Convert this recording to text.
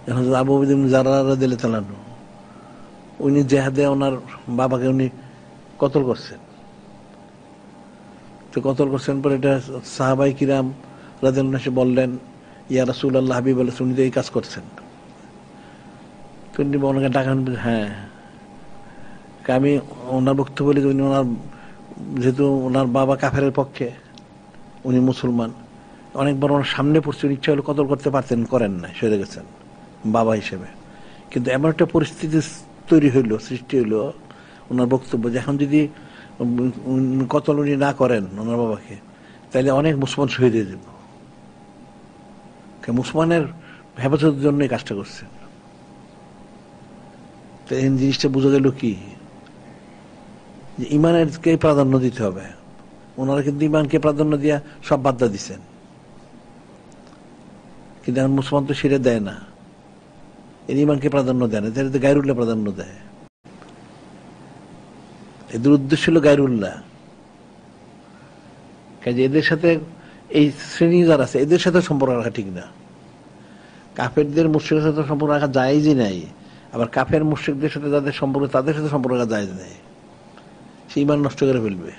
এখন আবু উবাইদা ইবনে জাররাহ রাদিয়াল্লাহু তাআলা আনহু, উনি জেহাদে ওনার বাবাকে উনি কতল করছেন। তো কতল করছেন পরে এটা সাহাবাই কিরাম রাদিয়াল্লাহু আনহু বললেন, ইয়া রাসূলুল্লাহ, হাবিব বলেছেন উনি তো এই কাজ করছেন। তো উনি ওনাকে ডাকান, হ্যাঁ আমি ওনার বক্তব্য বলি, উনি ওনার যেহেতু ওনার বাবা কাফেরের পক্ষে, উনি মুসলমান, অনেকবার ওনার সামনে পড়ছে, ইচ্ছা হলে কতল করতে পারতেন, করেন না, সরে গেছেন বাবা হিসেবে। কিন্তু এমন একটা পরিস্থিতি তৈরি হইলো, সৃষ্টি হইলো ওনার বক্তব্য যে এখন যদি কতল উনি না করেন ওনার বাবাকে, তাহলে অনেক মুসলমান শহীদ হয়ে যাব। মুসলমানের হেফাজতের জন্য এই কাজটা করছেন। তো এই জিনিসটা বোঝা গেল কি, যে ইমানকে প্রাধান্য দিতে হবে। ওনারা কিন্তু ইমানকে প্রাধান্য দিয়া সব বাধ্যা দিচ্ছেন, কিন্তু এখন মুসলমান তো সেটা দেয় না, এর ইমানকে প্রাধান্য দেয় না, তাহলে গায়রুল্লাহ প্রাধান্য দেয়। এদের উদ্দেশ্য হল গায়রুল্লাহ। কাজে এদের সাথে এই শ্রেণী যারা আছে এদের সাথে সম্পর্ক রাখা ঠিক না। কাফেরদের মুশরিকদের সাথে সম্পর্ক রাখা জায়েজই নাই, আবার কাফের মুশরিকদের সাথে যাদের সম্পর্ক তাদের সাথে সম্পর্ক রাখা জায়েজ নাই। সে ঈমান নষ্ট করে ফেলবে।